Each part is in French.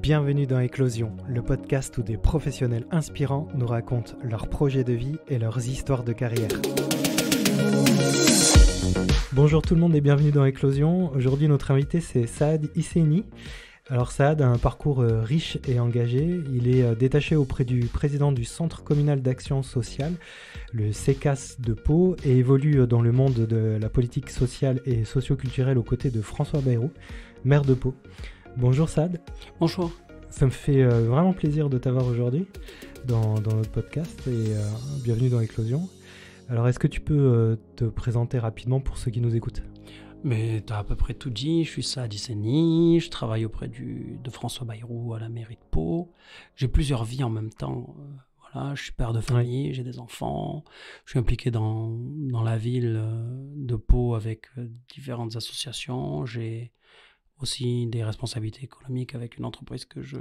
Bienvenue dans Éclosion, le podcast où des professionnels inspirants nous racontent leurs projets de vie et leurs histoires de carrière. Bonjour tout le monde et bienvenue dans Éclosion. Aujourd'hui notre invité c'est Saad Hisseni. Alors Saad a un parcours riche et engagé. Il est détaché auprès du président du Centre communal d'action sociale, le CECAS de Pau, et évolue dans le monde de la politique sociale et socio-culturelle aux côtés de François Bayrou, maire de Pau. Bonjour Saad. Bonjour. Ça me fait vraiment plaisir de t'avoir aujourd'hui dans notre podcast et bienvenue dans Éclosion. Alors est-ce que tu peux te présenter rapidement pour ceux qui nous écoutent ? Mais tu as à peu près tout dit. Je suis Saad Hisseni, je travaille auprès de François Bayrou à la mairie de Pau. J'ai plusieurs vies en même temps. Voilà, je suis père de famille, j'ai des enfants. Je suis impliqué dans la ville de Pau avec différentes associations. J'ai aussi des responsabilités économiques avec une entreprise que je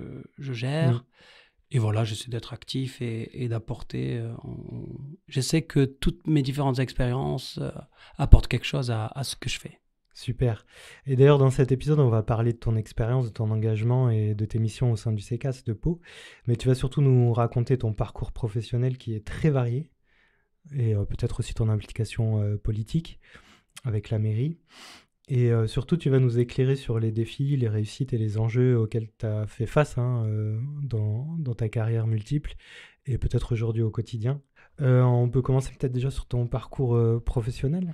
gère. Et voilà, j'essaie d'être actif et d'apporter. J'essaie que toutes mes différentes expériences apportent quelque chose à ce que je fais. Super. Et d'ailleurs, dans cet épisode, on va parler de ton expérience, de ton engagement et de tes missions au sein du CECAS de Pau. Mais tu vas surtout nous raconter ton parcours professionnel qui est très varié et peut-être aussi ton implication politique avec la mairie. Et surtout, tu vas nous éclairer sur les défis, les réussites et les enjeux auxquels tu as fait face dans ta carrière multiple et peut-être aujourd'hui au quotidien. On peut commencer peut-être déjà sur ton parcours professionnel.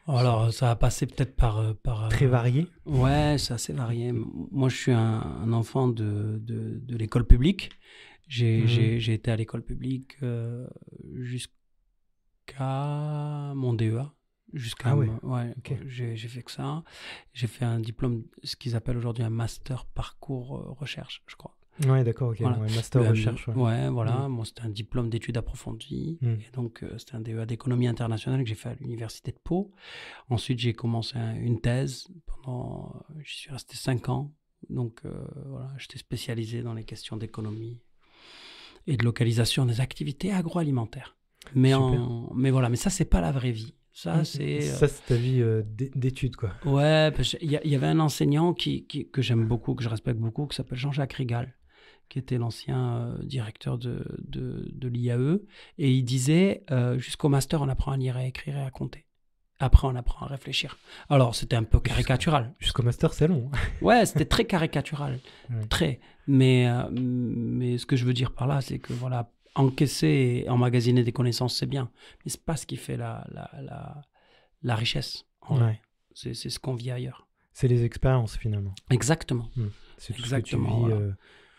Alors, ça a passé peut-être par très varié. Ouais, c'est assez varié. Moi, je suis un enfant de l'école publique. J'ai été à l'école publique jusqu'à mon DEA. Okay. J'ai fait que ça. J'ai fait un diplôme, ce qu'ils appellent aujourd'hui un master parcours recherche, je crois. Ouais, d'accord, ok. Voilà. Ouais, master recherche. Ouais, voilà. Moi, c'était un diplôme d'études approfondies. Et donc, c'était un DEA d'économie internationale que j'ai fait à l'université de Pau. Ensuite, j'ai commencé une thèse. J'y suis resté 5 ans. Donc, voilà, j'étais spécialisé dans les questions d'économie et de localisation des activités agroalimentaires. Mais voilà, mais ça, c'est pas la vraie vie. Ça, c'est ta vie d'études, quoi. Ouais, il y avait un enseignant que j'aime beaucoup, que je respecte beaucoup, qui s'appelle Jean-Jacques Rigal, qui était l'ancien directeur de l'IAE. Et il disait, jusqu'au master, on apprend à lire, à écrire et à compter. Après, on apprend à réfléchir. Alors, c'était un peu caricatural. Jusqu'au master, c'est long. Ouais, c'était très caricatural. Très. Mais ce que je veux dire par là, c'est que voilà, encaisser et emmagasiner des connaissances, c'est bien. Mais c'est pas ce qui fait la richesse. Ouais. C'est ce qu'on vit ailleurs. C'est les expériences, finalement. Exactement. C'est tout ce que tu vis.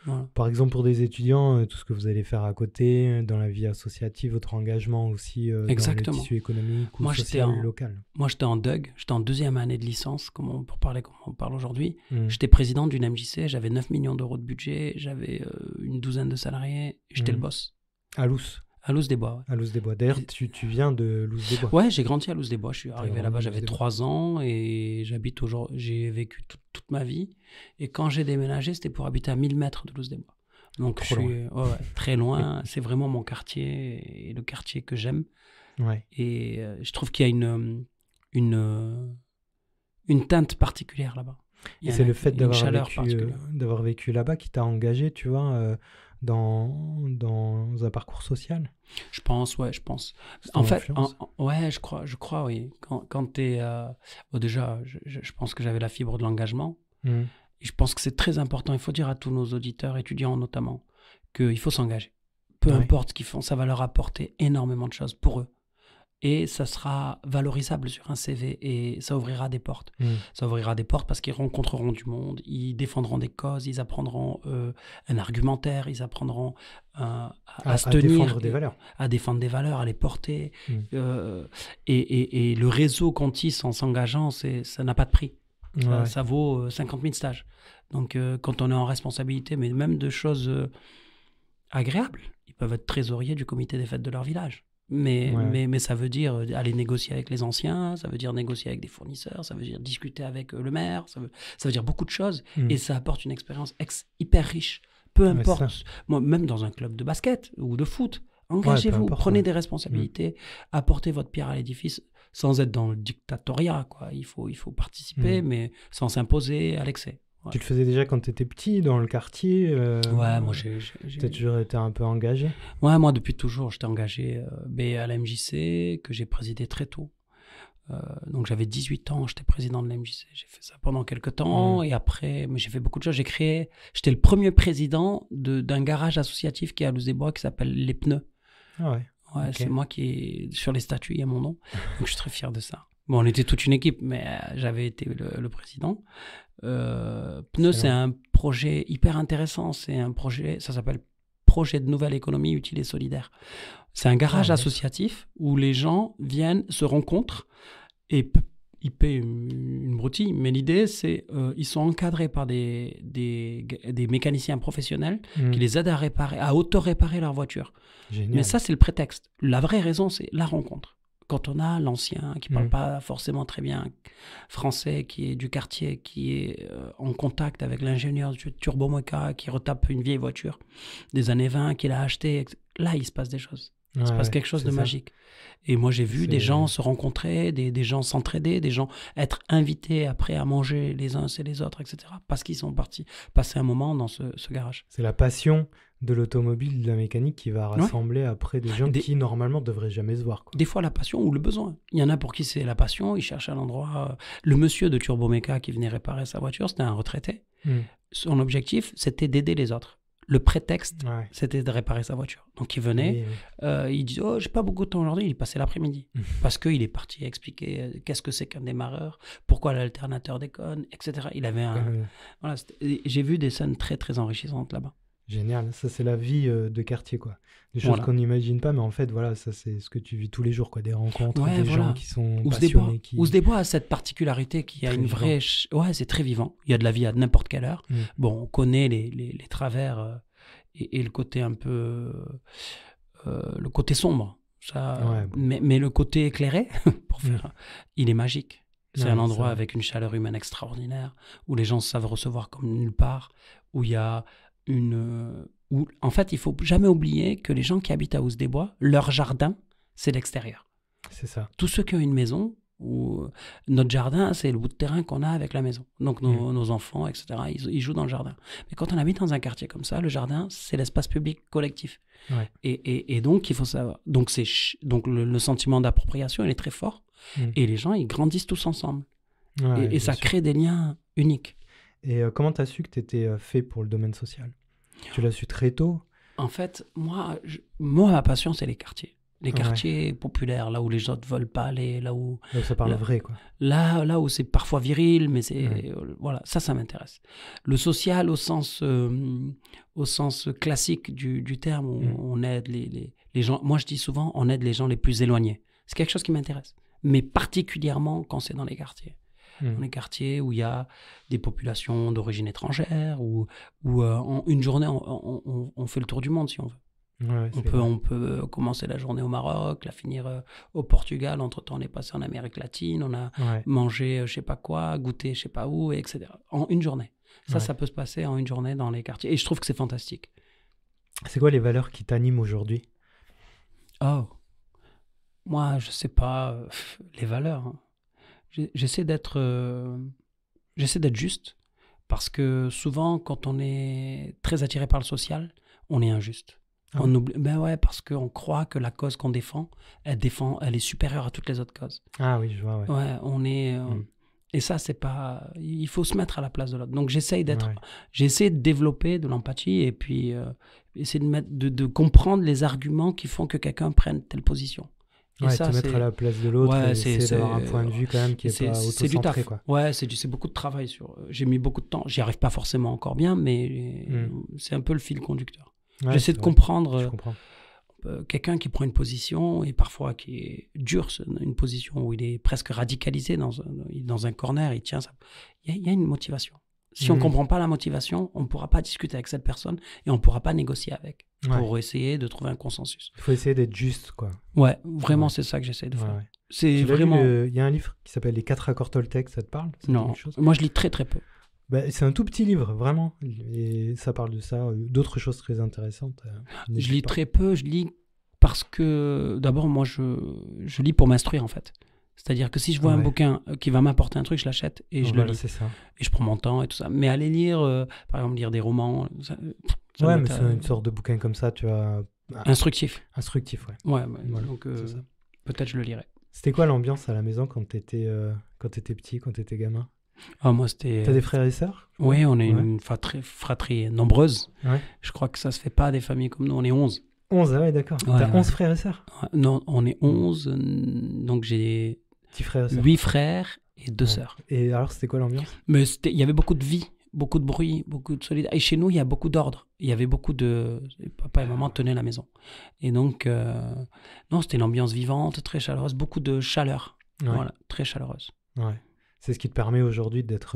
Voilà. Par exemple, pour des étudiants, tout ce que vous allez faire à côté, dans la vie associative, votre engagement aussi dans le tissu économique ou social local. Moi, j'étais en DUG, j'étais en 2e année de licence, pour parler comme on parle aujourd'hui. J'étais président d'une MJC, j'avais 9 millions d'euros de budget, j'avais une douzaine de salariés, j'étais le boss. À Loos. À Loos-des-Bois, ouais. À Loos-des-Bois. D'ailleurs, tu viens de Loos-des-Bois. Ouais, j'ai grandi à Loos-des-Bois. Je suis arrivé là-bas, j'avais 3 ans et j'habite aujourd'hui. J'ai vécu toute ma vie. Et quand j'ai déménagé, c'était pour habiter à 1000 mètres de Loos-des-Bois. Donc, je suis très loin. C'est vraiment mon quartier et le quartier que j'aime. Ouais. Et je trouve qu'il y a une teinte particulière là-bas. Et c'est le fait d'avoir vécu là-bas qui t'a engagé, tu vois, dans un parcours social. Je pense. En fait, je crois, oui. Quand t'es... déjà, je pense que j'avais la fibre de l'engagement. Et je pense que c'est très important. Il faut dire à tous nos auditeurs, étudiants notamment, qu'il faut s'engager. Peu importe ce qu'ils font, ça va leur apporter énormément de choses pour eux. Et ça sera valorisable sur un CV et ça ouvrira des portes. Ça ouvrira des portes parce qu'ils rencontreront du monde, ils défendront des causes, ils apprendront un argumentaire, ils apprendront à se tenir, à défendre des valeurs, à les porter. Et le réseau qu'on tisse en s'engageant, ça n'a pas de prix. Ça vaut 50 000 stages. Donc quand on est en responsabilité, mais même de choses agréables, ils peuvent être trésoriers du comité des fêtes de leur village. Mais ça veut dire aller négocier avec les anciens, ça veut dire négocier avec des fournisseurs, ça veut dire discuter avec le maire, ça veut dire beaucoup de choses. Et ça apporte une expérience hyper riche. Peu importe, moi, même dans un club de basket ou de foot, engagez-vous, prenez des responsabilités, apportez votre pierre à l'édifice sans être dans le dictatoriat, quoi. Il faut participer, mais sans s'imposer à l'excès. Ouais. Tu le faisais déjà quand tu étais petit, dans le quartier Ouais, moi tu as toujours été un peu engagé? Ouais, moi depuis toujours, j'étais engagé à la MJC, que j'ai présidé très tôt. Donc j'avais 18 ans, j'étais président de la MJC. J'ai fait ça pendant quelques temps et après, j'ai fait beaucoup de choses. J'étais le premier président d'un garage associatif qui est à Loos-des-Bois qui s'appelle Les Pneus. Ah ouais. Ouais, Okay. C'est moi qui sur les statuts, il y a mon nom. Donc je suis très fier de ça. Bon, on était toute une équipe, mais j'avais été le président. Pneus, c'est un projet hyper intéressant. C'est un projet, ça s'appelle Projet de nouvelle économie utile et solidaire. C'est un garage associatif où les gens viennent, se rencontrent et ils paient une broutille. Mais l'idée, c'est ils sont encadrés par des mécaniciens professionnels qui les aident à auto-réparer leur voiture. Génial. Mais ça, c'est le prétexte. La vraie raison, c'est la rencontre. Quand on a l'ancien qui ne parle pas forcément très bien français, qui est du quartier, qui est en contact avec l'ingénieur du turboméca, qui retape une vieille voiture des années 20, qu'il a acheté, là, il se passe des choses. Il se passe quelque chose de magique. Et moi, j'ai vu des gens se rencontrer, des gens s'entraider, des gens être invités après à manger les uns et les autres, etc. Parce qu'ils sont partis passer un moment dans ce garage. C'est la passion de l'automobile, de la mécanique qui va rassembler après des gens qui normalement ne devraient jamais se voir. Quoi. Des fois la passion ou le besoin. Il y en a pour qui c'est la passion, ils cherchent un endroit. Le monsieur de Turboméca qui venait réparer sa voiture, c'était un retraité. Son objectif, c'était d'aider les autres. Le prétexte, c'était de réparer sa voiture. Donc il venait, il disait « Oh, j'ai pas beaucoup de temps aujourd'hui », il passait l'après-midi. Parce qu'il est parti expliquer qu'est-ce que c'est qu'un démarreur, pourquoi l'alternateur déconne, etc. Il avait voilà, j'ai vu des scènes très, très enrichissantes là-bas. Génial, ça c'est la vie de quartier, quoi. Des choses qu'on n'imagine pas, mais en fait, voilà, ça c'est ce que tu vis tous les jours, quoi. Des rencontres, des gens qui sont passionnés. Oos-des-Bois a cette particularité qui a une vraie... Ouais, c'est très vivant. Il y a de la vie à n'importe quelle heure. Bon, on connaît les travers et le côté un peu... le côté sombre. Ça, mais le côté éclairé, pour faire, il est magique. C'est un endroit avec une chaleur humaine extraordinaire, où les gens savent recevoir comme nulle part, où il y a en fait, il ne faut jamais oublier que les gens qui habitent à Oos-des-Bois, leur jardin, c'est l'extérieur. C'est ça. Tous ceux qui ont une maison, notre jardin, c'est le bout de terrain qu'on a avec la maison. Donc nos enfants, etc., ils jouent dans le jardin. Mais quand on habite dans un quartier comme ça, le jardin, c'est l'espace public collectif. Et donc, il faut savoir. Donc le sentiment d'appropriation, il est très fort. Et les gens, ils grandissent tous ensemble. Et ça crée des liens uniques. Et comment tu as su que tu étais fait pour le domaine social? Tu l'as su très tôt? En fait, moi ma passion, c'est les quartiers. Les quartiers populaires, là où les autres ne veulent pas aller, là où ça parle vrai, quoi. Là où c'est parfois viril, mais c'est... voilà, ça m'intéresse. Le social au sens classique du terme, où on aide les gens... Moi, je dis souvent, on aide les gens les plus éloignés. C'est quelque chose qui m'intéresse. Mais particulièrement quand c'est dans les quartiers. Dans les quartiers où il y a des populations d'origine étrangère, où en une journée, on fait le tour du monde, si on veut. On peut commencer la journée au Maroc, la finir au Portugal. Entre-temps, on est passé en Amérique latine, on a mangé je sais pas quoi, goûté je sais pas où, etc. En une journée. Ça peut se passer en une journée dans les quartiers. Et je trouve que c'est fantastique. C'est quoi les valeurs qui t'animent aujourd'hui? Oh, moi, je sais pas les valeurs. Hein. J'essaie d'être juste, parce que souvent, quand on est très attiré par le social, on est injuste. On oublie, parce qu'on croit que la cause qu'on défend, elle est supérieure à toutes les autres causes. Ah oui, je vois, on est... Et ça, c'est pas... Il faut se mettre à la place de l'autre. Donc, j'essaie de développer de l'empathie et puis essayer de comprendre les arguments qui font que quelqu'un prenne telle position. Et te mettre à la place de l'autre, essayer d'avoir un point de vue quand même qui n'est pas auto-centré. C'est beaucoup de travail. J'ai mis beaucoup de temps. J'y arrive pas forcément encore bien, mais c'est un peu le fil conducteur. J'essaie de comprendre quelqu'un qui prend une position et parfois qui est dur, une position où il est presque radicalisé dans un corner, il tient ça. Il y a une motivation. Si on ne comprend pas la motivation, on ne pourra pas discuter avec cette personne et on ne pourra pas négocier avec pour essayer de trouver un consensus. Il faut essayer d'être juste, quoi. Ouais, vraiment, c'est ça que j'essaie de faire. C'est vraiment... Il y a un livre qui s'appelle Les 4 accords Toltec, ça te parle? Non, moi je lis très très peu. C'est un tout petit livre, vraiment. Et ça parle de ça, d'autres choses très intéressantes. Je lis très peu, je lis parce que, d'abord, moi je lis pour m'instruire, en fait. C'est-à-dire que si je vois un bouquin qui va m'apporter un truc, je l'achète et je le lis. C'est ça. Et je prends mon temps et tout ça. Mais aller lire, par exemple, lire des romans... mais c'est une sorte de bouquin comme ça, tu vois... Instructif. Instructif, ouais. Voilà. Donc, peut-être je le lirai. C'était quoi l'ambiance à la maison quand t'étais petit, quand t'étais gamin? Moi, c'était... T'as des frères et sœurs? Oui, on est une fratrie nombreuse. Ouais. Je crois que ça se fait pas des familles comme nous. On est 11. 11, ah ouais, d'accord. T'as 11 frères et sœurs? Non, on est 11. Donc, j'ai 8 frères et 2 sœurs. Et alors, c'était quoi l'ambiance? Mais il y avait beaucoup de vie, beaucoup de bruit, beaucoup de solidarité. Et chez nous, il y a beaucoup d'ordre. Il y avait beaucoup de... Papa et maman tenaient la maison. Et donc, non, c'était une ambiance vivante, très chaleureuse, beaucoup de chaleur. Voilà, très chaleureuse. Ouais. C'est ce qui te permet aujourd'hui d'être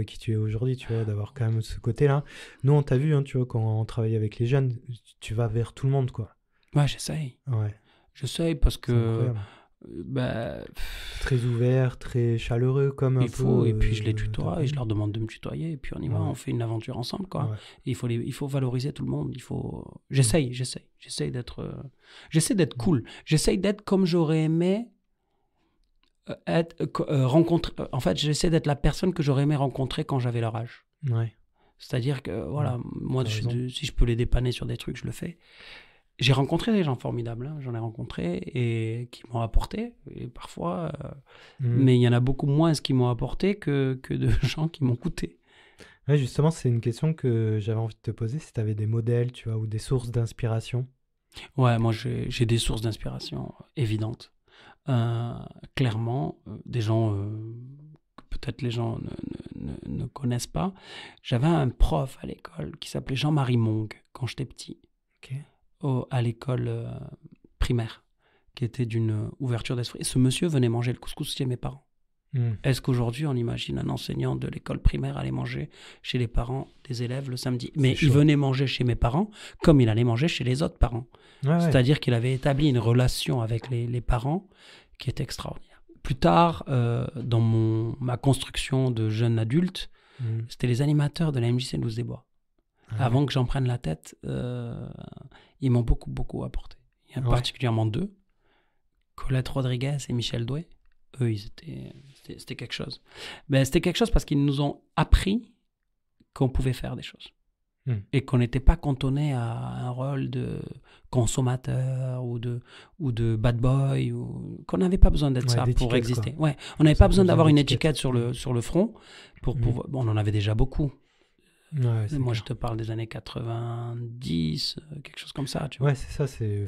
qui tu es aujourd'hui, tu vois, d'avoir quand même ce côté-là. Nous, on t'a vu, hein, tu vois, quand on travaille avec les jeunes, tu vas vers tout le monde, quoi. Ouais, j'essaye. Ouais. J'essaye parce que... très ouvert, très chaleureux, comme un peu... Et puis je les tutoie et je leur demande de me tutoyer et puis on y va, on fait une aventure ensemble, quoi. Ouais. Et il faut valoriser tout le monde. J'essaye d'être... J'essaie d'être cool. J'essaye d'être comme j'aurais aimé... en fait, j'essaie d'être la personne que j'aurais aimé rencontrer quand j'avais leur âge. Ouais. C'est-à-dire que, voilà, moi, si je peux les dépanner sur des trucs, je le fais. J'ai rencontré des gens formidables, hein. J'en ai rencontré et qui m'ont apporté, et parfois, mais il y en a beaucoup moins qui m'ont apporté que de gens qui m'ont coûté. Ouais, justement, c'est une question que j'avais envie de te poser, si tu avais des modèles, tu vois, ou des sources d'inspiration. Ouais, moi, j'ai des sources d'inspiration évidentes. Clairement, des gens que peut-être les gens ne connaissent pas. J'avais un prof à l'école qui s'appelait Jean-Marie Mongue quand j'étais petit, à l'école primaire, qui était d'une ouverture d'esprit. Et ce monsieur venait manger le couscous chez mes parents. Est-ce qu'aujourd'hui on imagine un enseignant de l'école primaire aller manger chez les parents des élèves le samedi? Mais il venait manger chez mes parents comme il allait manger chez les autres parents. C'est-à-dire qu'il avait établi une relation avec les parents qui est extraordinaire. Plus tard, dans ma construction de jeune adulte, c'était les animateurs de la MJC de Loos-des-Bois. Avant que j'en prenne la tête, ils m'ont beaucoup, beaucoup apporté. Il y a particulièrement 2, Colette Rodriguez et Michel Doué. Eux, c'était quelque chose. C'était quelque chose parce qu'ils nous ont appris qu'on pouvait faire des choses. Et qu'on n'était pas cantonné à un rôle de consommateur ou de bad boy, qu'on n'avait pas besoin d'être ça pour exister. Ouais, on n'avait pas besoin d'avoir une étiquette sur le front. Bon, on en avait déjà beaucoup. Moi, je te parle des années 90, quelque chose comme ça. Tu vois. Ouais, c'est ça, c'est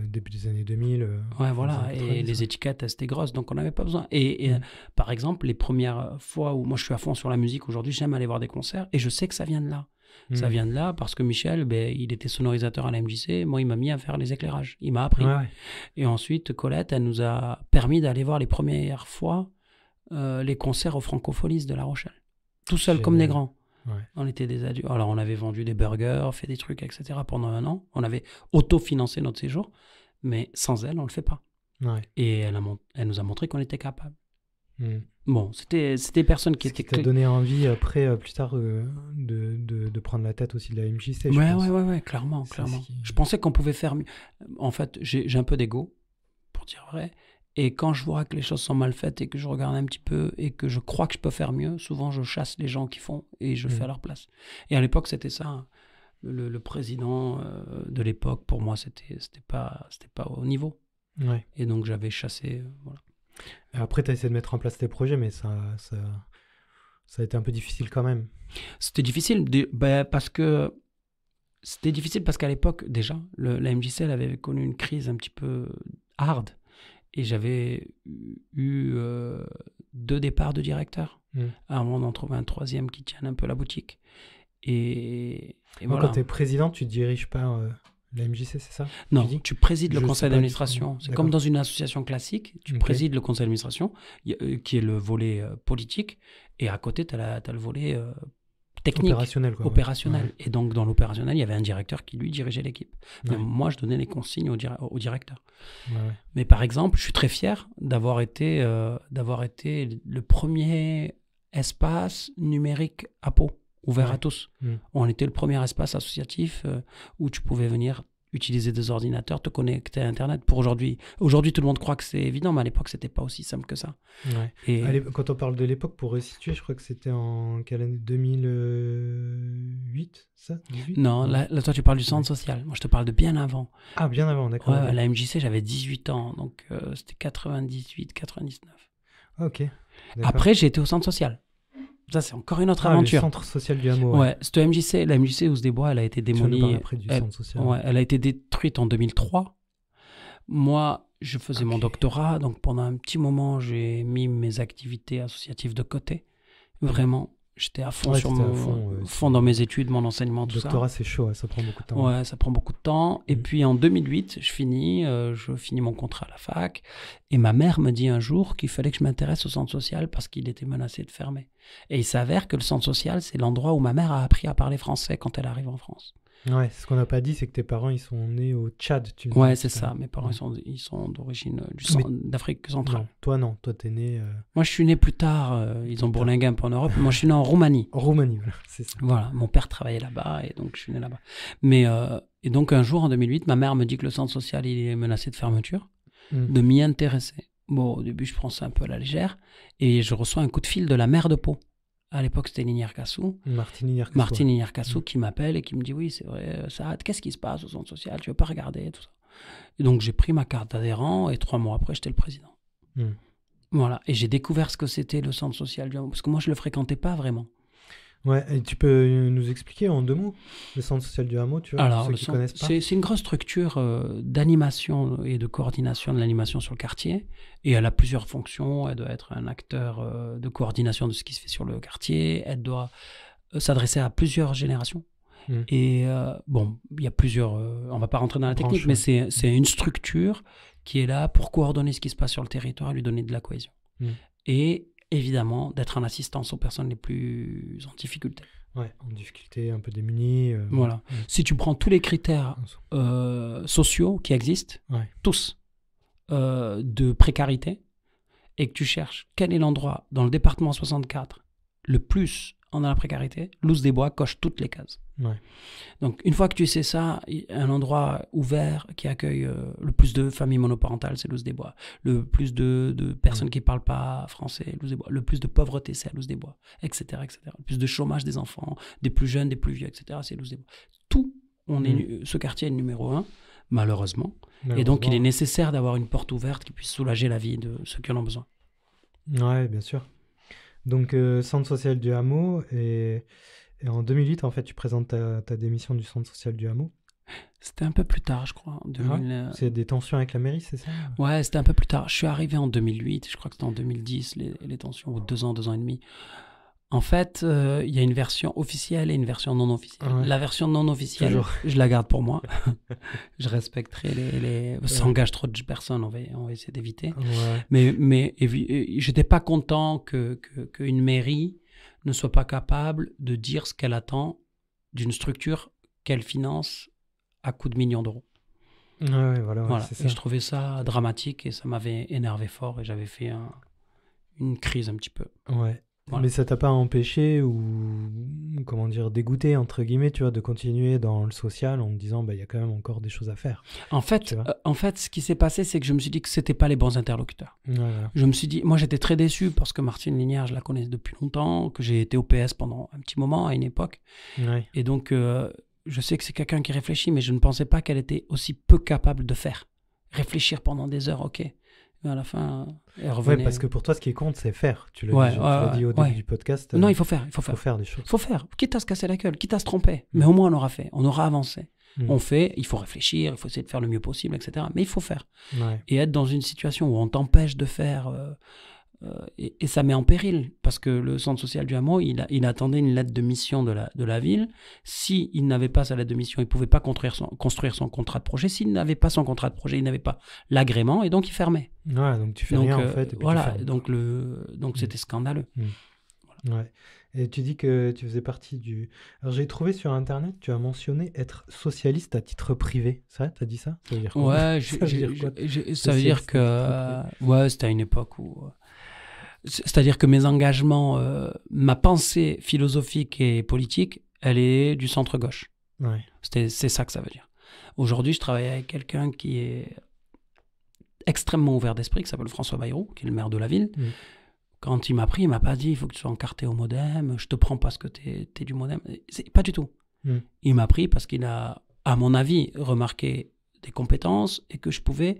début des années 2000. Voilà, et les étiquettes, elles étaient grosses, donc on n'avait pas besoin. Et par exemple, les premières fois où moi je suis à fond sur la musique aujourd'hui, j'aime aller voir des concerts, et je sais que ça vient de là. Ça vient de là parce que Michel, il était sonorisateur à la MJC. Moi, il m'a mis à faire les éclairages. Il m'a appris. Et ensuite, Colette, elle nous a permis d'aller voir les premières fois les concerts aux Francopholies de La Rochelle. Tout seul comme des grands. On était des adultes. Alors, on avait vendu des burgers, fait des trucs, etc. pendant 1 an. On avait autofinancé notre séjour. Mais sans elle, on ne le fait pas. Et elle nous a montré qu'on était capable. Bon, c'était des personnes qui étaient... Ça t'a donné envie après, plus tard, de prendre la tête aussi de la MJC, je pense. Ouais, clairement. Je pensais qu'on pouvait faire mieux. En fait, j'ai un peu d'ego, pour dire vrai. Et quand je vois que les choses sont mal faites et que je regarde un petit peu et que je crois que je peux faire mieux, souvent je chasse les gens qui font et je fais à leur place. Et à l'époque, c'était ça. Le président de l'époque, pour moi, c'était pas au niveau. Et donc, j'avais chassé... voilà. Après, tu as essayé de mettre en place tes projets, mais ça a été un peu difficile quand même. C'était difficile parce qu'à l'époque, déjà, la MJC avait connu une crise un petit peu hard. Et j'avais eu 2 départs de directeurs. Avant d'en trouver un 3e qui tienne un peu la boutique. Et voilà. Quand tu es président, tu ne diriges pas... La MJC, c'est ça? Non, tu présides le conseil d'administration. C'est comme dans une association classique, tu présides le conseil d'administration, qui est le volet politique, et à côté, tu as le volet technique. Opérationnel. Et donc, dans l'opérationnel, il y avait un directeur qui, lui, dirigeait l'équipe. Mais moi, je donnais les consignes au directeur. Mais par exemple, je suis très fier d'avoir été le premier espace numérique à Pau. Ouvert à tous. On était le premier espace associatif où tu pouvais venir utiliser des ordinateurs, te connecter à Internet. Pour aujourd'hui, tout le monde croit que c'est évident, mais à l'époque, c'était pas aussi simple que ça. Ouais. Et quand on parle de l'époque, pour resituer, je crois que c'était en quelle année, 2008, ça 18? Non, là, toi, tu parles du centre social. Moi, je te parle de bien avant. Ah, bien avant, d'accord. Ouais, à la MJC, j'avais 18 ans, donc c'était 98, 99. Ok. Après, j'ai été au centre social. Ça, c'est encore une autre aventure. Le centre social du hameau. Ouais, cette MJC, la MJC Ouse-des-Bois, elle a été démolie. Après du centre social. Ouais, elle a été détruite en 2003. Moi, je faisais mon doctorat, donc pendant un petit moment, j'ai mis mes activités associatives de côté. Vraiment, j'étais à fond fond dans mes études, mon enseignement, tout ça. Le doctorat, c'est chaud, ça prend beaucoup de temps. Ouais, ça prend beaucoup de temps. Et puis en 2008, je finis mon contrat à la fac. Et ma mère me dit un jour qu'il fallait que je m'intéresse au centre social parce qu'il était menacé de fermer. Et il s'avère que le centre social, c'est l'endroit où ma mère a appris à parler français quand elle arrive en France. Ouais, ce qu'on n'a pas dit, c'est que tes parents, ils sont nés au Tchad. Ouais, c'est ça. Mes parents, ils sont d'origine d'Afrique centrale. Non. Toi, t'es né... Moi, je suis né plus tard. Ils ont bourlingué un peu en Europe. Moi, je suis né en Roumanie. En Roumanie, voilà, c'est ça. Voilà, mon père travaillait là-bas et donc je suis né là-bas. Mais, et donc, un jour, en 2008, ma mère me dit que le centre social, il est menacé de fermeture, de m'y intéresser. Bon, au début, je prends ça un peu à la légère et je reçois un coup de fil de la maire de Pau. À l'époque, c'était Nignarcassou. Martine Nignarcassou qui m'appelle et qui me dit « Oui, c'est vrai, Saad, qu'est-ce qui se passe au centre social? Tu veux pas regarder ?» tout ça. Et donc, j'ai pris ma carte d'adhérent et 3 mois après, j'étais le président. Voilà. Et j'ai découvert ce que c'était le centre social du hameau. Parce que moi, je le fréquentais pas vraiment. Ouais, et tu peux nous expliquer en 2 mots le centre social du hameau, tu vois, alors, pour ceux qui connaissent pas. C'est une grosse structure d'animation et de coordination de l'animation sur le quartier. Et elle a plusieurs fonctions. Elle doit être un acteur de coordination de ce qui se fait sur le quartier. Elle doit s'adresser à plusieurs générations. Et bon, il y a plusieurs... on va pas rentrer dans la technique, mais c'est une structure qui est là pour coordonner ce qui se passe sur le territoire et lui donner de la cohésion. Et évidemment, d'être en assistance aux personnes les plus en difficulté. Ouais, en difficulté, un peu démunies. Voilà. Si tu prends tous les critères sociaux qui existent, tous, de précarité, et que tu cherches quel est l'endroit dans le département 64 le plus dans la précarité, L'Ouse-des-Bois coche toutes les cases. Ouais. Donc, une fois que tu sais ça, un endroit ouvert qui accueille le plus de familles monoparentales, c'est L'Ouse-des-Bois. Le plus de personnes qui ne parlent pas français, L'Ouse-des-Bois. Le plus de pauvreté, c'est à L'Ouse-des-Bois, etc., etc. Le plus de chômage des enfants, des plus jeunes, des plus vieux, etc., c'est L'Ouse-des-Bois. Tout, ce quartier est le numéro 1, malheureusement. Et donc, il est nécessaire d'avoir une porte ouverte qui puisse soulager la vie de ceux qui en ont besoin. Ouais, bien sûr. Donc, centre social du hameau, et en 2008, en fait, tu présentes ta démission du centre social du hameau. C'était un peu plus tard, je crois. C'est des tensions avec la mairie, c'est ça? Ouais, c'était un peu plus tard. Je suis arrivé en 2008, je crois que c'était en 2010, les tensions, ou 2 ans et demi. En fait, il y a une version officielle et une version non officielle. Ouais. La version non officielle, je la garde pour moi. Je respecterai ça engage trop de personnes, on va essayer d'éviter. Ouais. Mais j'étais pas content qu'une mairie ne soit pas capable de dire ce qu'elle attend d'une structure qu'elle finance à coups de millions d'euros. Voilà. C'est ça. Et je trouvais ça dramatique et ça m'avait énervé fort et j'avais fait une crise un petit peu. Ouais. Voilà. Mais ça t'a pas empêché ou, comment dire, dégoûté, entre guillemets, tu vois, de continuer dans le social en te disant, il y a quand même encore des choses à faire. En fait, ce qui s'est passé, c'est que je me suis dit que c'était pas les bons interlocuteurs. Voilà. Je me suis dit, moi j'étais très déçu parce que Martine Lignard, je la connais depuis longtemps, que j'ai été au PS pendant un petit moment, à une époque. Ouais. Et donc, je sais que c'est quelqu'un qui réfléchit, mais je ne pensais pas qu'elle était aussi peu capable de faire. Réfléchir pendant des heures, ok. Mais à la fin, elle revenait. Ouais, parce que pour toi, ce qui compte, c'est faire. Tu l'as dit au début du podcast. Non, il faut faire. Il faut faire des choses. Il faut faire. Quitte à se casser la gueule, quitte à se tromper. Mais au moins, on aura fait. On aura avancé. On fait, il faut réfléchir, il faut essayer de faire le mieux possible, etc. Mais il faut faire. Ouais. Et être dans une situation où on t'empêche de faire... et ça met en péril, parce que le centre social du hameau, il attendait une lettre de mission de la ville. S'il n'avait pas sa lettre de mission, il ne pouvait pas construire son contrat de projet. S'il n'avait pas son contrat de projet, il n'avait pas l'agrément, et donc il fermait. Ouais, donc tu fais rien en fait. Et puis voilà, donc c'était scandaleux. Voilà. Ouais. Et tu dis que tu faisais partie du... Alors j'ai trouvé sur Internet, tu as mentionné être socialiste à titre privé. C'est vrai, t'as dit ça? Ça veut dire quoi? Ouais, ça veut dire que... ouais, c'était à une époque où... C'est-à-dire que mes engagements, ma pensée philosophique et politique, elle est du centre-gauche. Ouais. C'est ça que ça veut dire. Aujourd'hui, je travaille avec quelqu'un qui est extrêmement ouvert d'esprit, qui s'appelle François Bayrou, qui est le maire de la ville. Quand il m'a pris, il m'a pas dit il faut que tu sois encarté au modem, je te prends parce que tu es du modem. Pas du tout. Il m'a pris parce qu'il a, à mon avis, remarqué des compétences et que je pouvais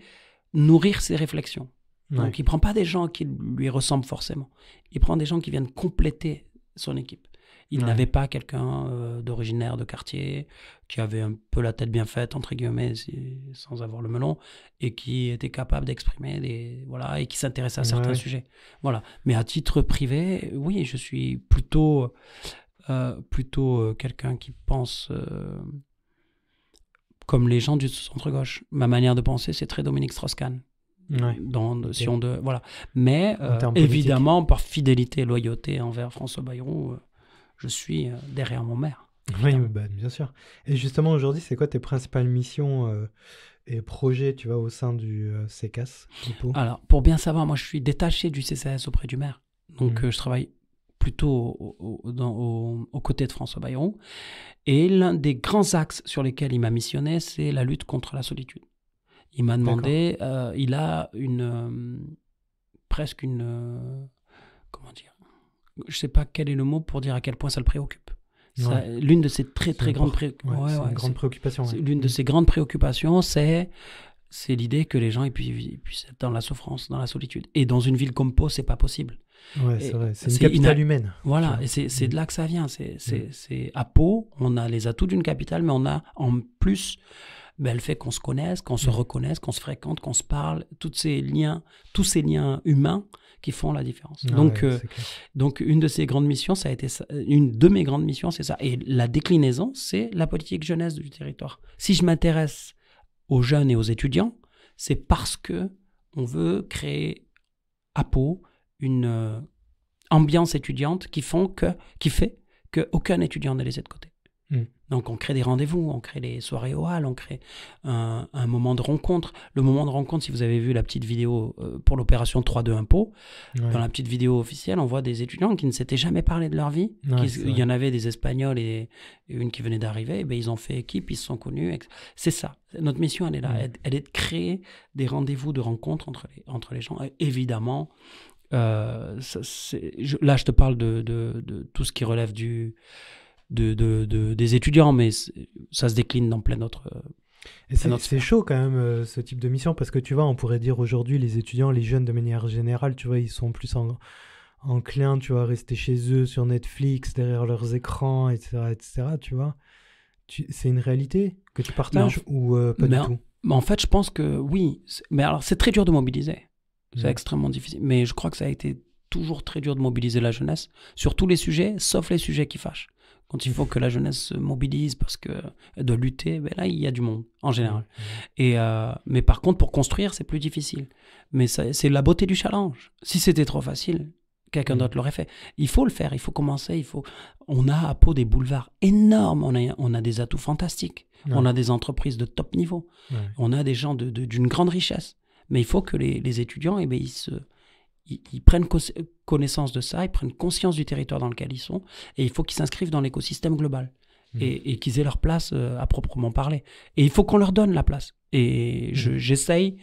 nourrir ses réflexions. Donc, il ne prend pas des gens qui lui ressemblent forcément. Il prend des gens qui viennent compléter son équipe. Il n'avait pas quelqu'un d'originaire de quartier, qui avait un peu la tête bien faite, entre guillemets, sans avoir le melon, et qui était capable d'exprimer voilà, et qui s'intéressait à certains sujets. Voilà. Mais à titre privé, oui, je suis plutôt quelqu'un qui pense comme les gens du centre-gauche. Ma manière de penser, c'est très Dominique Strauss-Kahn. Voilà. Mais évidemment, par fidélité et loyauté envers François Bayrou, je suis derrière mon maire. Oui, bien sûr. Et justement, aujourd'hui, c'est quoi tes principales missions et projets, tu vois, au sein du CCAS du Pau? Alors, pour bien savoir, moi, je suis détaché du CCAS auprès du maire. Donc, je travaille plutôt aux côtés de François Bayrou. Et l'un des grands axes sur lesquels il m'a missionné, c'est la lutte contre la solitude. Il m'a demandé, il a presque une... comment dire? Je ne sais pas quel est le mot pour dire à quel point ça le préoccupe. L'une de ses très grandes préoccupations. L'une de ses grandes préoccupations, c'est l'idée que les gens puissent être dans la souffrance, dans la solitude. Et dans une ville comme Pau, ce n'est pas possible. Ouais, c'est vrai. C'est une capitale humaine. Voilà, et c'est de là que ça vient. À Pau, on a les atouts d'une capitale, mais on a en plus... le fait qu'on se connaisse, qu'on se reconnaisse, qu'on se fréquente, qu'on se parle, tous ces liens humains qui font la différence. Donc, une de ces grandes missions, ça a été ça. Une de mes grandes missions, c'est ça. Et la déclinaison, c'est la politique jeunesse du territoire. Si je m'intéresse aux jeunes et aux étudiants, c'est parce que on veut créer à Pau une ambiance étudiante qui fait qu'aucun étudiant n'est laissé de côté. Donc, on crée des rendez-vous, on crée des soirées au hall, on crée un moment de rencontre. Le moment de rencontre, si vous avez vu la petite vidéo pour l'opération 3-2-1 Pau, dans la petite vidéo officielle, on voit des étudiants qui ne s'étaient jamais parlé de leur vie. Il y en avait des Espagnols et une qui venait d'arriver. Ils ont fait équipe, ils se sont connus. C'est ça. Notre mission, elle est là. Elle est de créer des rendez-vous de rencontre entre les gens. Et évidemment, là, je te parle de tout ce qui relève des étudiants, mais ça se décline dans plein d'autres... Et c'est chaud quand même ce type de mission, parce que tu vois, on pourrait dire aujourd'hui les étudiants, les jeunes de manière générale, tu vois, ils sont plus enclins, tu vois, à rester chez eux sur Netflix, derrière leurs écrans, etc., tu vois. C'est une réalité que tu partages ou pas du tout? En fait, je pense que oui, mais alors c'est très dur de mobiliser, c'est extrêmement difficile, mais je crois que ça a été toujours très dur de mobiliser la jeunesse sur tous les sujets, sauf les sujets qui fâchent. Quand il faut que la jeunesse se mobilise parce qu'elle doit lutter, là, il y a du monde, en général. Mais par contre, pour construire, c'est plus difficile. Mais c'est la beauté du challenge. Si c'était trop facile, quelqu'un d'autre l'aurait fait. Il faut le faire, il faut commencer. On a à Pau des boulevards énormes, on a des atouts fantastiques. On a des entreprises de top niveau. On a des gens d'une grande richesse. Mais il faut que les étudiants, ils prennent connaissance de ça, ils prennent conscience du territoire dans lequel ils sont, et il faut qu'ils s'inscrivent dans l'écosystème global et qu'ils aient leur place à proprement parler. Et il faut qu'on leur donne la place. Et j'essaye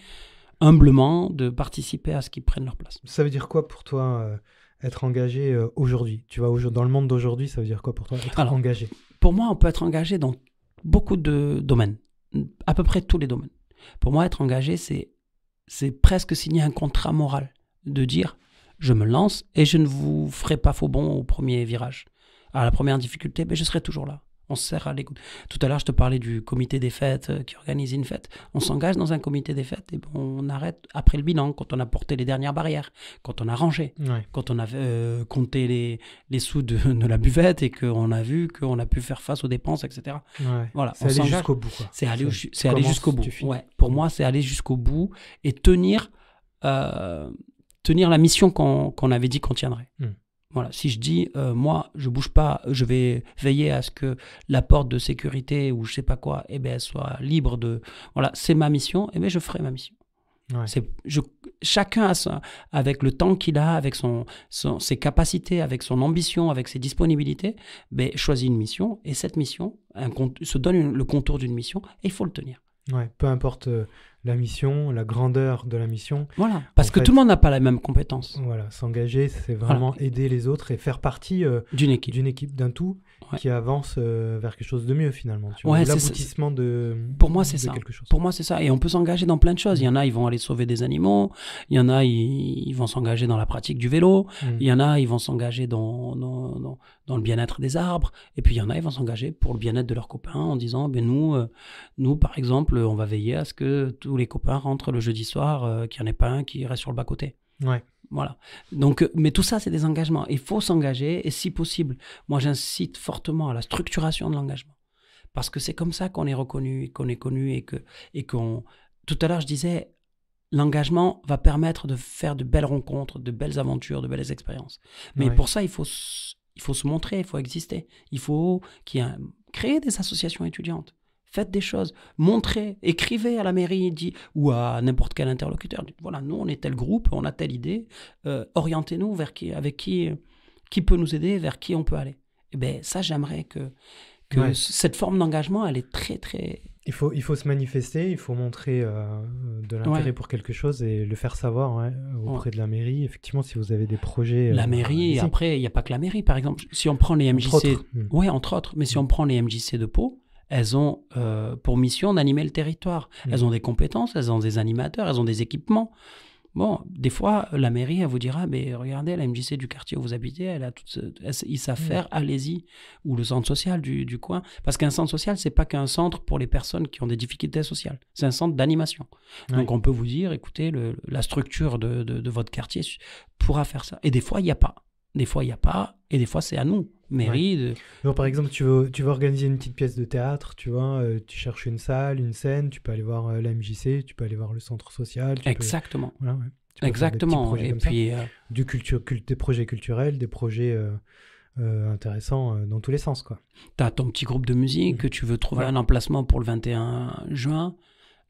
humblement de participer à ce qu'ils prennent leur place. Ça veut dire quoi pour toi être engagé aujourd'hui? Tu vois, dans le monde d'aujourd'hui, ça veut dire quoi pour toi être engagé? Pour moi, on peut être engagé dans beaucoup de domaines, à peu près tous les domaines. Pour moi, être engagé, c'est presque signer un contrat moral. De dire, je me lance et je ne vous ferai pas faux bond au premier virage. À la première difficulté, je serai toujours là. On se serre à l'écoute. Tout à l'heure, je te parlais du comité des fêtes qui organise une fête. On s'engage dans un comité des fêtes et on arrête après le bilan, quand on a porté les dernières barrières, quand on a rangé, quand on a compté les sous de la buvette et qu'on a vu qu'on a pu faire face aux dépenses, etc. Voilà, c'est aller jusqu'au bout. C'est aller jusqu'au bout. Pour moi, c'est aller jusqu'au bout et tenir la mission qu'on avait dit qu'on tiendrait. Voilà, si je dis, moi, je bouge pas, je vais veiller à ce que la porte de sécurité ou je sais pas quoi, elle soit libre de... Voilà, c'est ma mission, je ferai ma mission. chacun avec le temps qu'il a, avec ses capacités, avec son ambition, avec ses disponibilités, choisit une mission, et cette mission se donne le contour d'une mission, et il faut le tenir. Ouais, peu importe la mission, la grandeur de la mission. Voilà, parce que tout le monde n'a pas la même compétence. Voilà, s'engager, c'est vraiment aider les autres et faire partie d'une équipe, d'un tout qui avance vers quelque chose de mieux finalement. Tu vois, l'aboutissement de pour moi, c'est ça. Quelque chose. Pour moi, c'est ça. Et on peut s'engager dans plein de choses. Il y en a, ils vont aller sauver des animaux. Il y en a, ils vont s'engager dans la pratique du vélo. Il y en a, ils vont s'engager dans le bien-être des arbres. Et puis, il y en a, ils vont s'engager pour le bien-être de leurs copains en disant, nous, par exemple, on va veiller à ce que tous les copains rentrent le jeudi soir, qu'il n'y en ait pas un qui reste sur le bas-côté. Ouais. Voilà. Donc, mais tout ça, c'est des engagements. Il faut s'engager et si possible, moi, j'incite fortement à la structuration de l'engagement. Parce que c'est comme ça qu'on est reconnu, qu'on est connu et qu'on... Tout à l'heure, je disais, l'engagement va permettre de faire de belles rencontres, de belles aventures, de belles expériences. Mais pour ça, il faut se montrer, il faut exister. Il faut créer des associations étudiantes. Faites des choses, montrez, écrivez à la mairie ou à n'importe quel interlocuteur. Voilà, nous, on est tel groupe, on a telle idée, orientez-nous vers avec qui peut nous aider, vers qui on peut aller. Et bien, ça, j'aimerais que cette forme d'engagement, elle est très, très... Il faut se manifester, il faut montrer de l'intérêt pour quelque chose et le faire savoir auprès de la mairie. Effectivement, si vous avez des projets... La mairie, après, il n'y a pas que la mairie, par exemple. Si on prend les MJC... entre autres. Mais si on prend les MJC de Pau, elles ont pour mission d'animer le territoire. Elles ont des compétences, elles ont des animateurs, elles ont des équipements. Bon, des fois, la mairie, elle vous dira, mais regardez, la MJC du quartier où vous habitez, ils savent faire, allez-y. Ou le centre social du coin. Parce qu'un centre social, c'est pas qu'un centre pour les personnes qui ont des difficultés sociales. C'est un centre d'animation. Donc, on peut vous dire, écoutez, la structure de votre quartier pourra faire ça. Et des fois, il n'y a pas. Des fois, il n'y a pas. Et des fois, c'est à nous, mairie. Donc, par exemple, tu veux organiser une petite pièce de théâtre, tu vois, tu cherches une salle, une scène, tu peux aller voir la MJC, tu peux aller voir le centre social. Exactement. Voilà, exactement. Et puis... des projets culturels, des projets intéressants dans tous les sens, quoi. Tu as ton petit groupe de musique, que tu veux trouver un emplacement pour le 21 juin.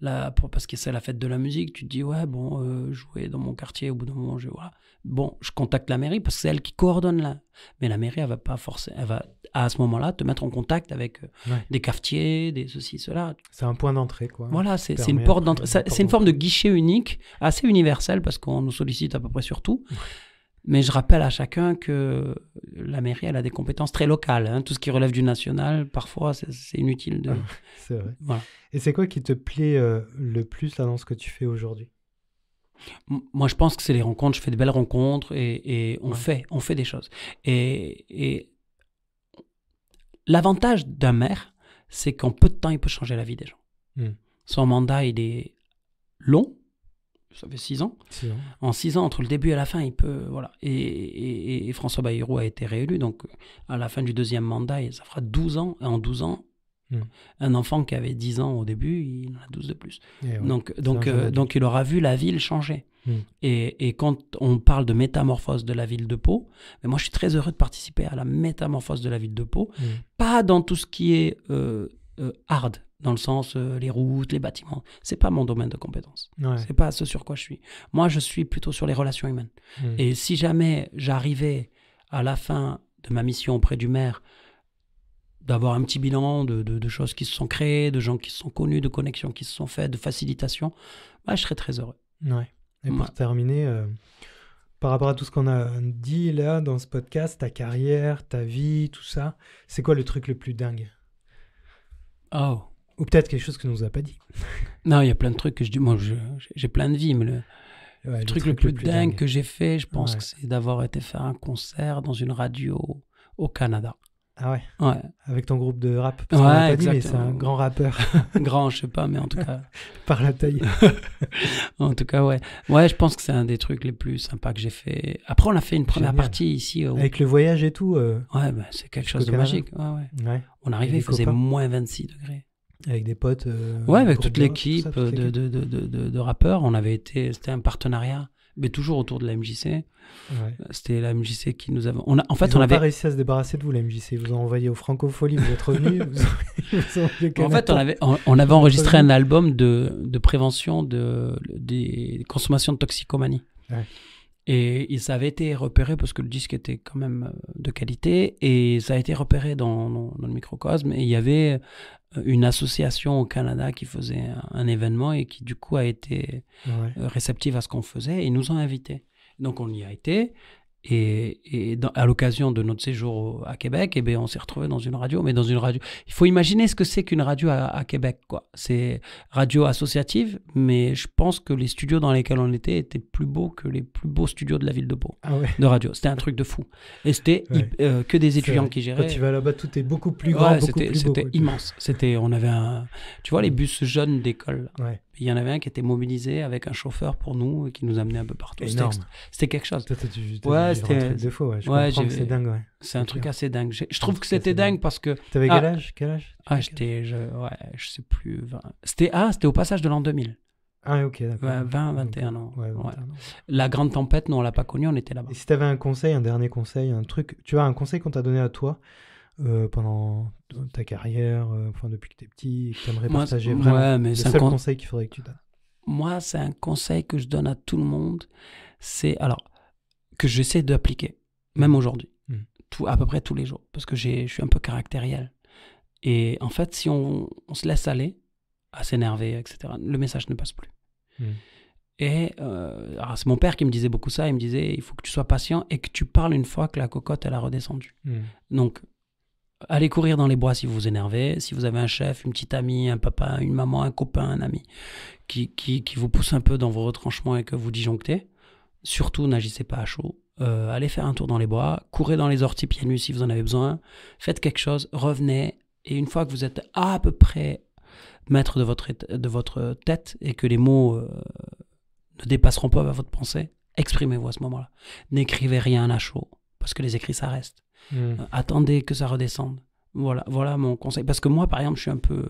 Là, parce que c'est la fête de la musique, tu te dis, jouer dans mon quartier, au bout d'un moment, je contacte la mairie parce que c'est elle qui coordonne là. Mais la mairie, elle va pas forcer, elle va à ce moment-là te mettre en contact avec des cafetiers, des ceci, cela. C'est un point d'entrée, quoi. Voilà, c'est une porte d'entrée. C'est une forme de guichet unique, assez universel parce qu'on nous sollicite à peu près sur tout. Mais je rappelle à chacun que la mairie, elle a des compétences très locales. Tout ce qui relève du national, parfois, c'est inutile de... C'est vrai. Voilà. Et c'est quoi qui te plaît le plus là, dans ce que tu fais aujourd'hui ? Moi, je pense que c'est les rencontres. Je fais de belles rencontres et on fait des choses. Et l'avantage d'un maire, c'est qu'en peu de temps, il peut changer la vie des gens. Son mandat, il est long. Ça fait 6 ans. 6 ans. En 6 ans, entre le début et la fin, il peut... Voilà. Et François Bayrou a été réélu. Donc, à la fin du 2e mandat, ça fera 12 ans. Et en 12 ans, un enfant qui avait 10 ans au début, il en a 12 de plus. Donc, il aura vu la ville changer. Et quand on parle de métamorphose de la ville de Pau, mais moi, je suis très heureux de participer à la métamorphose de la ville de Pau. Pas dans tout ce qui est hard, dans le sens les routes, les bâtiments. C'est pas mon domaine de compétence. C'est pas ce sur quoi je suis. Moi, je suis plutôt sur les relations humaines. Et si jamais j'arrivais à la fin de ma mission auprès du maire d'avoir un petit bilan de choses qui se sont créées, de gens qui se sont connus, de connexions qui se sont faites, de facilitation, je serais très heureux. Et pour terminer, par rapport à tout ce qu'on a dit là dans ce podcast, ta carrière, ta vie, tout ça, c'est quoi le truc le plus dingue ? Ou peut-être quelque chose que nous a pas dit. Non, il y a plein de trucs que je dis. Moi, j'ai plein de vies, mais le truc le plus dingue que j'ai fait, je pense que c'est d'avoir été faire un concert dans une radio au Canada. Ah ouais. Ouais. Avec ton groupe de rap. Parce qu'on l'a pas dit, mais c'est un grand rappeur. Grand, je sais pas, mais en tout cas. Par la taille. En tout cas, ouais. Ouais, je pense que c'est un des trucs les plus sympas que j'ai fait. Après, on a fait une première partie ici. Avec le voyage et tout. Ouais, c'est quelque chose de magique. Ouais. On arrivait, il faisait moins 26 degrés. Avec des potes. Ouais, avec toute l'équipe de rappeurs. C'était un partenariat mais toujours autour de la MJC. Ouais. C'était la MJC qui nous avait... Ils n'ont pas réussi à se débarrasser de vous, la MJC. Ils vous ont envoyé au Francofolie, vous êtes revenus. En fait, on avait enregistré un album de prévention des consommations de toxicomanie. Ouais. Et ça avait été repéré parce que le disque était quand même de qualité et ça a été repéré dans le microcosme. Et il y avait une association au Canada qui faisait un événement et qui du coup a été réceptive à ce qu'on faisait et ils nous ont invités. Donc on y a été et à l'occasion de notre séjour à Québec, eh bien, on s'est retrouvé dans une radio. Mais dans une radio, il faut imaginer ce que c'est qu'une radio à Québec, quoi. C'est radio associative, mais je pense que les studios dans lesquels on était étaient plus beaux que les plus beaux studios de la ville de Pau de radio. C'était un truc de fou. Et c'était que des étudiants qui géraient. Quand tu vas là-bas, tout est beaucoup plus grand, beaucoup plus beau. C'était immense. On avait tu vois, les bus jeunes d'école. Ouais. Il y en avait un qui était mobilisé avec un chauffeur pour nous et qui nous amenait un peu partout. C'était quelque chose. C'était un truc de faux. Je comprends que c'est dingue. Ouais. C'est un truc assez dingue. Je trouve que c'était dingue parce que... T'avais quel âge je sais plus. 20... C'était au passage de l'an 2000. Ah, ok, d'accord. 21 ans. Ouais. La grande tempête, nous, on l'a pas connue, on était là-bas. Et si t'avais un conseil, un dernier conseil, un truc, tu vois, un conseil qu'on t'a donné à toi pendant ta carrière, depuis que t'es petit, et que t'aimerais partager vraiment, le seul conseil qu'il faudrait que tu donnes. Moi, c'est un conseil que je donne à tout le monde, c'est que j'essaie d'appliquer, même aujourd'hui, à peu près tous les jours, parce que je suis un peu caractériel. Et en fait, si on se laisse aller à s'énerver, etc., le message ne passe plus. Et c'est mon père qui me disait beaucoup ça, il me disait, il faut que tu sois patient et que tu parles une fois que la cocotte, elle a redescendu. Donc, allez courir dans les bois si vous vous énervez, si vous avez un chef, une petite amie, un papa, une maman, un copain, un ami qui vous pousse un peu dans vos retranchements et que vous disjonctez. Surtout, n'agissez pas à chaud. Allez faire un tour dans les bois, courez dans les orties pieds nus si vous en avez besoin, faites quelque chose, revenez, et une fois que vous êtes à peu près maître de votre tête et que les mots ne dépasseront pas votre pensée, exprimez-vous à ce moment-là. N'écrivez rien à chaud, parce que les écrits, ça reste. Attendez que ça redescende. Voilà mon conseil. Parce que moi, par exemple, je suis un peu...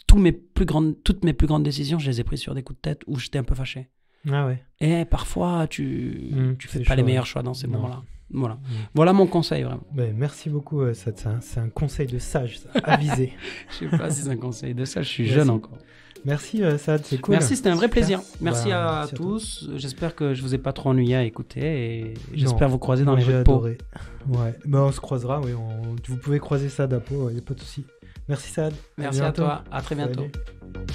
Toutes mes plus grandes décisions, je les ai prises sur des coups de tête où j'étais un peu fâché. Ah ouais. Et parfois, tu fais pas les meilleurs choix dans ces moments-là. Voilà mon conseil, vraiment. Merci beaucoup, c'est un conseil de sage, ça, avisé. Je sais pas si c'est un conseil de sage, je suis jeune encore. Merci Saad, c'est cool. Merci, c'était un vrai plaisir. Merci à tous. J'espère que je vous ai pas trop ennuyé à écouter et j'espère vous croiser dans les rues de Pau. Ouais, on se croisera, oui. Vous pouvez croiser Saad à Pau, il n'y a pas de souci. Merci Saad. Merci à toi, à très bientôt. Salut.